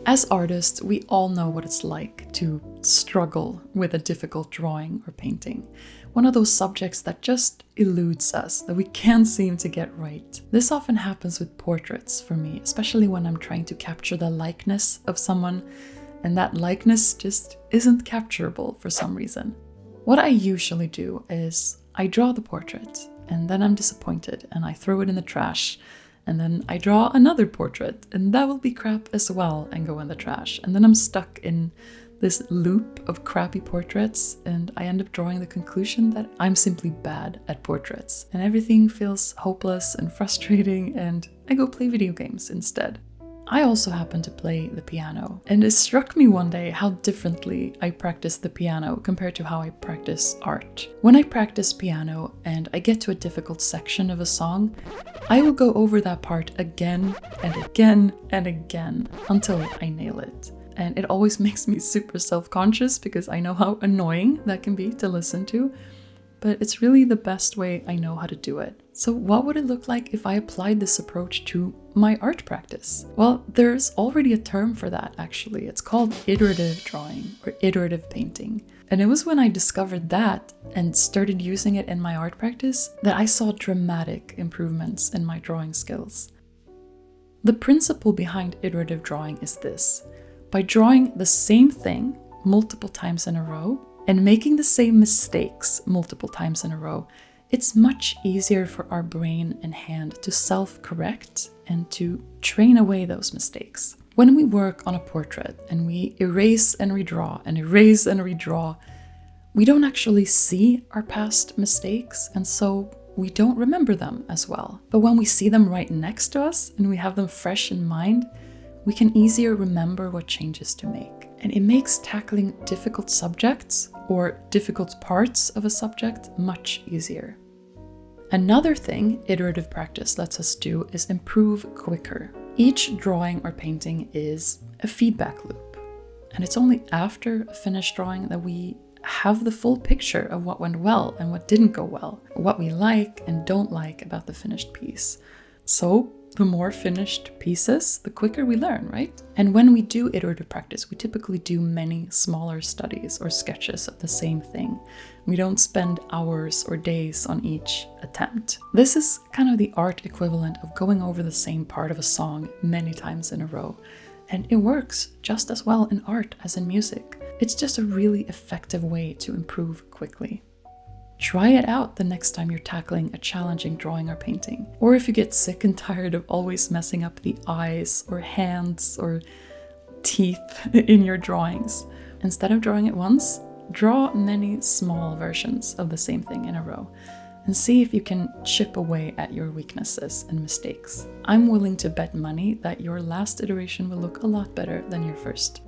As artists, we all know what it's like to struggle with a difficult drawing or painting. One of those subjects that just eludes us, that we can't seem to get right. This often happens with portraits for me, especially when I'm trying to capture the likeness of someone, and that likeness just isn't capturable for some reason. What I usually do is I draw the portrait, and then I'm disappointed, and I throw it in the trash. And then I draw another portrait, and that will be crap as well and go in the trash. And then I'm stuck in this loop of crappy portraits, and I end up drawing the conclusion that I'm simply bad at portraits. And everything feels hopeless and frustrating, and I go play video games instead. I also happen to play the piano, and it struck me one day how differently I practice the piano compared to how I practice art. When I practice piano and I get to a difficult section of a song, I will go over that part again and again and again until I nail it. And it always makes me super self-conscious because I know how annoying that can be to listen to, but it's really the best way I know how to do it. So what would it look like if I applied this approach to my art practice? Well, there's already a term for that actually. It's called iterative drawing or iterative painting. And it was when I discovered that and started using it in my art practice that I saw dramatic improvements in my drawing skills. The principle behind iterative drawing is this. By drawing the same thing multiple times in a row and making the same mistakes multiple times in a row, it's much easier for our brain and hand to self-correct and to train away those mistakes. When we work on a portrait and we erase and redraw and erase and redraw, we don't actually see our past mistakes, and so we don't remember them as well. But when we see them right next to us and we have them fresh in mind, we can easier remember what changes to make. And it makes tackling difficult subjects or difficult parts of a subject much easier. Another thing iterative practice lets us do is improve quicker. Each drawing or painting is a feedback loop, and it's only after a finished drawing that we have the full picture of what went well and what didn't go well, what we like and don't like about the finished piece. So the more finished pieces, the quicker we learn, right? And when we do iterative practice, we typically do many smaller studies or sketches of the same thing. We don't spend hours or days on each attempt. This is kind of the art equivalent of going over the same part of a song many times in a row. And it works just as well in art as in music. It's just a really effective way to improve quickly. Try it out the next time you're tackling a challenging drawing or painting. Or if you get sick and tired of always messing up the eyes or hands or teeth in your drawings. Instead of drawing it once, draw many small versions of the same thing in a row and see if you can chip away at your weaknesses and mistakes. I'm willing to bet money that your last iteration will look a lot better than your first.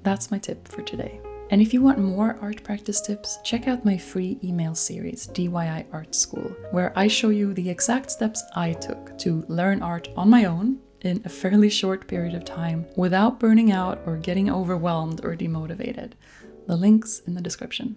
That's my tip for today. And if you want more art practice tips, check out my free email series, DIY Art School, where I show you the exact steps I took to learn art on my own in a fairly short period of time without burning out or getting overwhelmed or demotivated. The link's in the description.